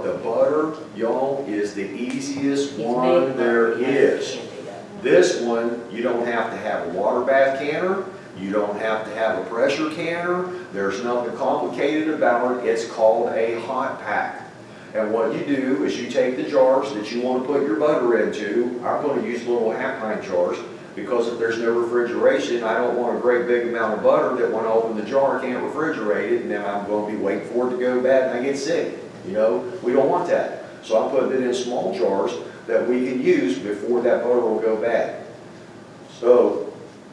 The butter, y'all, is the easiest one there is. This one, you don't have to have a water bath canner. You don't have to have a pressure canner. There's nothing complicated about it. It's called a hot pack. And what you do is you take the jars that you want to put your butter into. I'm going to use little half-pint jars because if there's no refrigeration, I don't want a great big amount of butter that when I open the jar, I can't refrigerate it, and then I'm going to be waiting for it to go bad and I get sick. You know, we don't want that. So I'm putting it in small jars that we can use before that butter will go bad. So,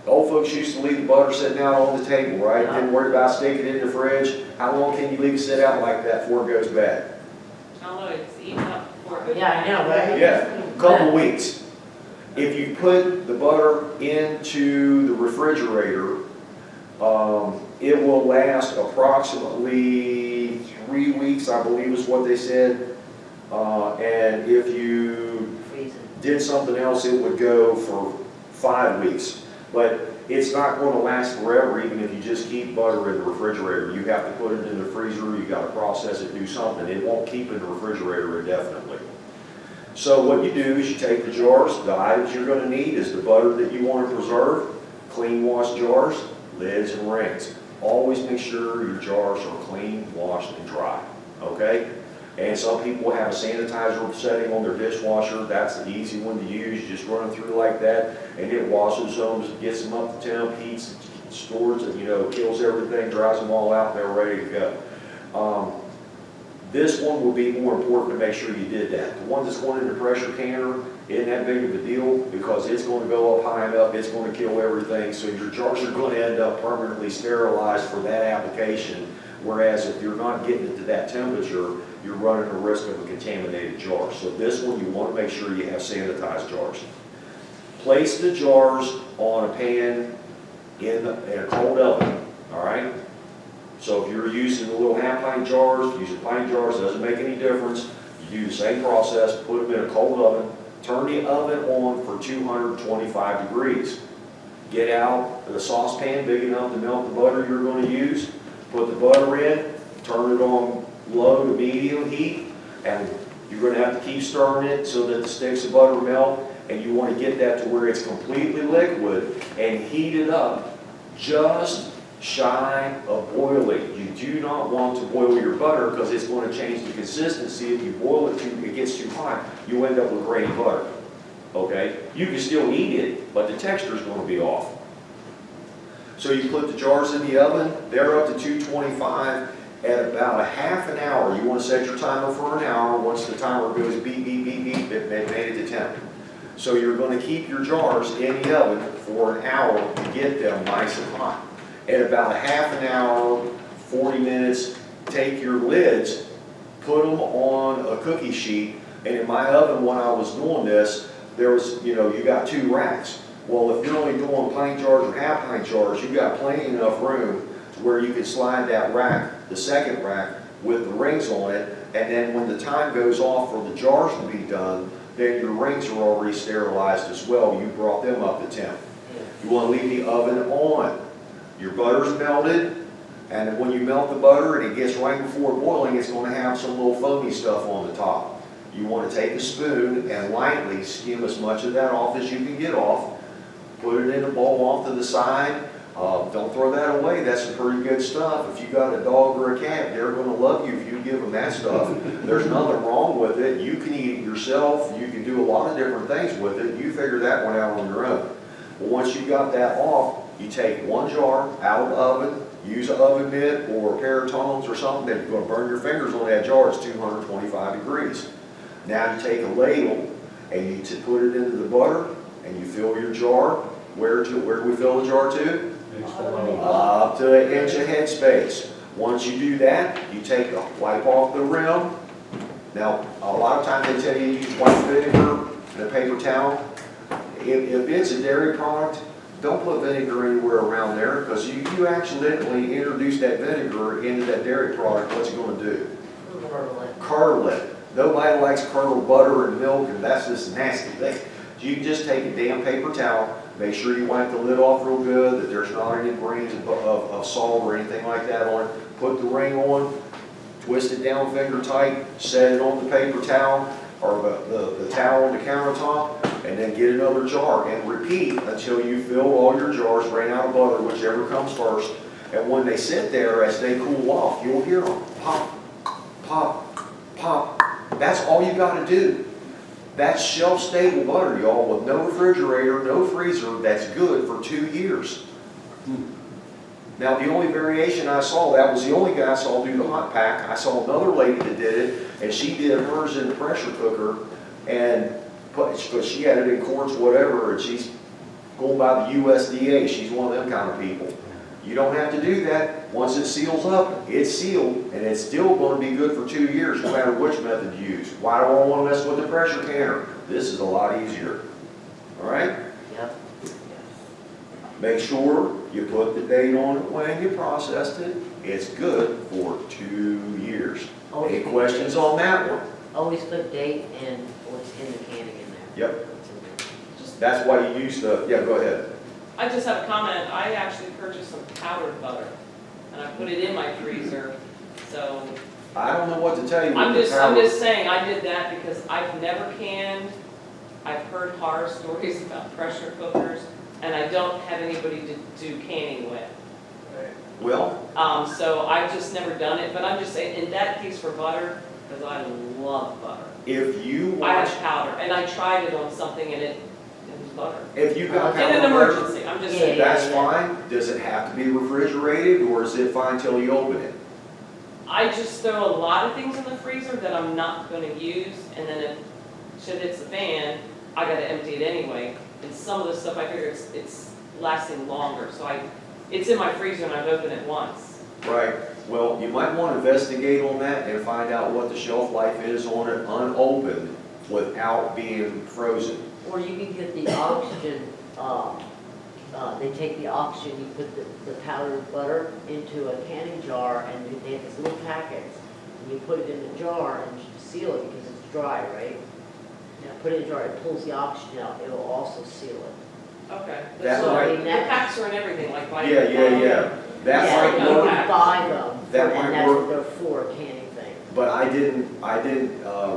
old folks used to leave the butter sitting out on the table, right? Didn't worry about sticking it in the fridge. How long can you leave it sit out like that before it goes bad? Oh, it's eaten up before it. Yeah, I know, right? Yeah, a couple weeks. If you put the butter into the refrigerator, it will last approximately 3 weeks, I believe is what they said. And if you did something else, it would go for 5 weeks. But it's not going to last forever, even if you just keep butter in the refrigerator. You have to put it in the freezer, you got to process it, do something. It won't keep in the refrigerator indefinitely. So what you do is you take the jars, the items you're going to need is the butter that you want to preserve, clean wash jars, lids and rings. Always make sure your jars are clean, washed, and dry, okay? And some people have a sanitizer setting on their dishwasher. That's the easy one to use. You just run them through like that, and it washes them, gets them up to temp, heats, stores it, you know, kills everything, dries them all out, and they're ready to go. This one will be more important to make sure you did that. The one that's going in the pressure canner isn't that big of a deal because it's going to go up high enough, it's going to kill everything, so your jars are going to end up permanently sterilized for that application, whereas if you're not getting it to that temperature, you're running the risk of a contaminated jar. So this one, you want to make sure you have sanitized jars. Place the jars on a pan in a cold oven, all right? So if you're using the little half-pint jars, using pint jars, doesn't make any difference. You do the same process, put them in a cold oven, turn the oven on for 225 degrees. Get out the saucepan big enough to melt the butter you're going to use, put the butter in, turn it on low to medium heat, and you're going to have to keep stirring it so that the sticks of butter melt, and you want to get that to where it's completely liquid and heat it up just shy of boiling. You do not want to boil your butter because it's going to change the consistency. If you boil it it gets too hot, you end up with grainy butter. Okay? You can still eat it, but the texture is going to be off. So you put the jars in the oven, they're up to 225 at about a half an hour. You want to set your timer for an hour. Once the timer goes beep, beep, beep, beep, it made it to temp. So you're going to keep your jars in the oven for an hour to get them nice and hot. At about a half an hour, 40 minutes, take your lids, put them on a cookie sheet, and in my oven when I was doing this, there was, you know, you got 2 racks. Well, if you're only doing pint jars or half pint jars, you got plenty enough room to where you can slide that rack, the second rack, with the rings on it, and then when the time goes off for the jars to be done, then your rings are already sterilized as well. You brought them up to temp. You want to leave the oven on. Your butter's melted, and when you melt the butter and it gets right before boiling, it's going to have some little foamy stuff on the top. You want to take a spoon and lightly skim as much of that off as you can get off. Put it in a bowl off to the side. Don't throw that away. That's some pretty good stuff. If you got a dog or a cat, they're going to love you if you give them that stuff. There's nothing wrong with it. You can eat it yourself. You can do a lot of different things with it. You figure that one out on your own. But once you got that off, you take one jar out of the oven, use an oven mitt or a pair of tongs or something that you're going to burn your fingers on that jar. It's 225 degrees. Now you take a ladle and you put it into the butter and you fill your jar. Where do we fill the jar to? Up to an inch of head space. Once you do that, you wipe off the rim. Now, a lot of times they tell you to use white vinegar and a paper towel. If it's a dairy product, don't put vinegar anywhere around there because you accidentally introduce that vinegar into that dairy product, what's it going to do? Curdle it. Nobody likes curdled butter and milk, and that's just nasty thing. You can just take a damn paper towel, make sure you wipe the lid off real good, that there's not any grains of salt or anything like that on it. Put the ring on, twist it down finger tight, set it on the paper towel, or the towel on the countertop, and then get another jar and repeat until you fill all your jars, ran out of butter, whichever comes first. And when they sit there, as they cool off, you'll hear them pop, pop, pop. That's all you gotta do. That's shelf-stable butter, y'all, with no refrigerator, no freezer, that's good for 2 years. Now, the only variation I saw, that was the only guy I saw do the hot pack. I saw another lady that did it, and she did hers in the pressure cooker, and because she had it in quarts, whatever, and she's going by the USDA. She's one of them kind of people. You don't have to do that. Once it seals up, it's sealed, and it's still going to be good for 2 years, no matter which method you use. Why do I want to mess with the pressure canner? This is a lot easier. All right? Yep. Make sure you put the date on it when you processed it. It's good for 2 years. Any questions on that one? Always put date and what's in the canning in there. Yep. That's why you use the, yeah, go ahead. I just have a comment. I actually purchased some powdered butter, and I put it in my freezer, so. I don't know what to tell you. I'm just saying, I did that because I've never canned. I've heard horror stories about pressure cookers, and I don't have anybody to do canning with. Well, So I've just never done it, but I'm just saying, in that case for butter, because I love butter. if you I watch, have powder, and I tried it on something, and it was butter. if you got In an powdered butter, emergency, I'm just Yeah, saying. that's fine. Does it have to be refrigerated, or is it fine till you open it? I just throw a lot of things in the freezer that I'm not gonna use, and then if shit hits the fan, I gotta empty it anyway. And some of the stuff I figure it's lasting longer, so it's in my freezer and I've opened it once. Right. Well, you might want to investigate on that and find out what the shelf life is on it unopened without being frozen. Or you can get the oxygen, they take the oxygen, you put the powdered butter into a canning jar, and they have these little packets, and you put it in the jar and you seal it because it's dry, right? Now put it in a jar, it pulls the oxygen out, it will also seal it. Okay. That So might- the packs are in everything, like Yeah, yeah. That Yeah, might you can work, buy them, That and might that's work. what they're for, a canning thing. but I didn't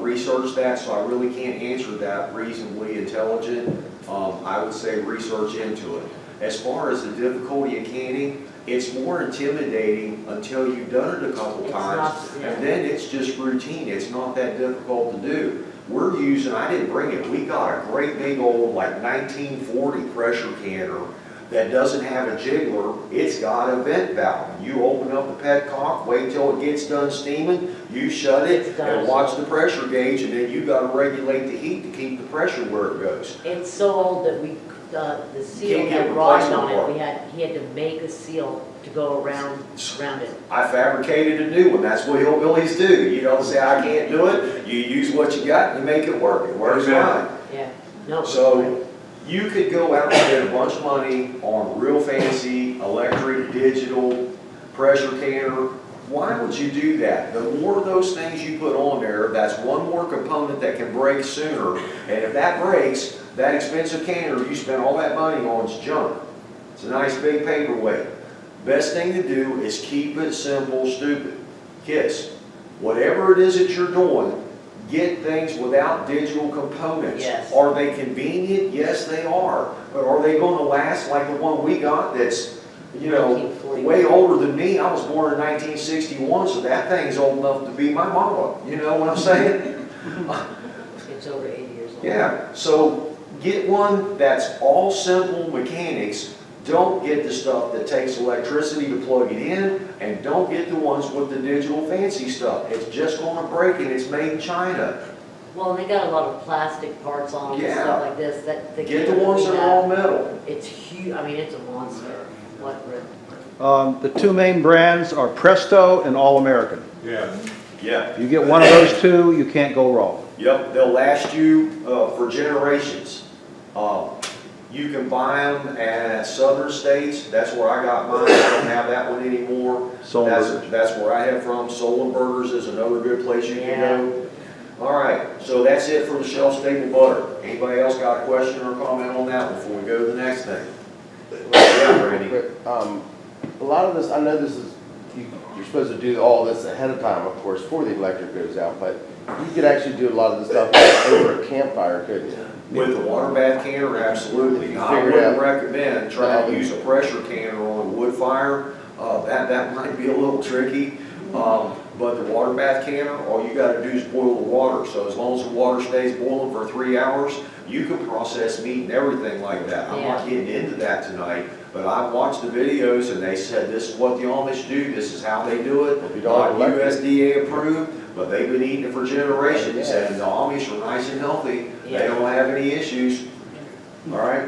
research that, so I really can't answer that reasonably intelligent. I would say research into it. As far as the difficulty of canning, it's more intimidating until you've done it a couple It's times, not- yeah. and then it's just routine. It's not that difficult to do. We're using, I didn't bring it, we got a great big old like 1940 pressure canner that doesn't have a jiggler. It's got a vent valve. You open up the petcock, wait till it gets done steaming, you shut it It's and done. watch the pressure gauge, and then you gotta regulate the heat to keep the pressure where it goes. It's so old that the seal Can't get had rod replacement on part. it, he had to make a seal to go around it. I fabricated a new one. That's what hillbillies do. You don't say, I can't do it. You use what you got and you make it work. It works fine. Yeah, no. So you could go out and spend a bunch of money on real fancy electric, digital, pressure canner. Why would you do that? The more of those things you put on there, that's one more component that can break sooner. And if that breaks, that expensive canner you spent all that money on is junk. It's a nice big paperweight. Best thing to do is keep it simple, stupid. Kids, whatever it is that you're doing, get things without digital components. Yes. Are they convenient? Yes, they are. But are they going to last like the one we got that's, you know, 1941. way older than me? I was born in 1961, so that thing's old enough to be my mama. You know what I'm saying? It's over 80 years old. Yeah, so get one that's all simple mechanics. Don't get the stuff that takes electricity to plug it in, and don't get the ones with the digital fancy stuff. It's just going to break, and it's made in China. Well, they got a lot of plastic parts on them and Yeah. stuff like this. That they Get the can't ones that really are all have. metal. It's huge, I mean, it's a monster. What, Rick? The two main brands are Presto and All American. Yeah. Yeah. If you get one of those two, you can't go wrong. Yep, they'll last you for generations. You can buy them at Southern States. That's where I got mine. I don't have that one anymore. Soul That's Burgers. that's where I have from. Soul Burgers is another good place you can Yeah. go. All right, so that's it for the shelf-stable butter. Anybody else got a question or comment on that before we go to the next thing? Yeah, Randy. A lot of this, I know this is you're supposed to do all this ahead of time, of course, before the electric goes out, but you could actually do a lot of the stuff over a campfire, couldn't you? With the water bath canner, absolutely. Now, I Figure it wouldn't out. recommend trying to use a pressure canner on a wood fire. That might be a little tricky. But the water bath canner, all you gotta do is boil the water. So as long as the water stays boiling for 3 hours, you can process meat and everything like that. I'm not getting into that tonight, but I've watched the videos and they said this is what the Amish do, this is how they do it. If you don't have Not electric. USDA approved, but they've been eating it for generations, Yes. and the Amish are nice and healthy. They Yeah. don't have any issues. All right,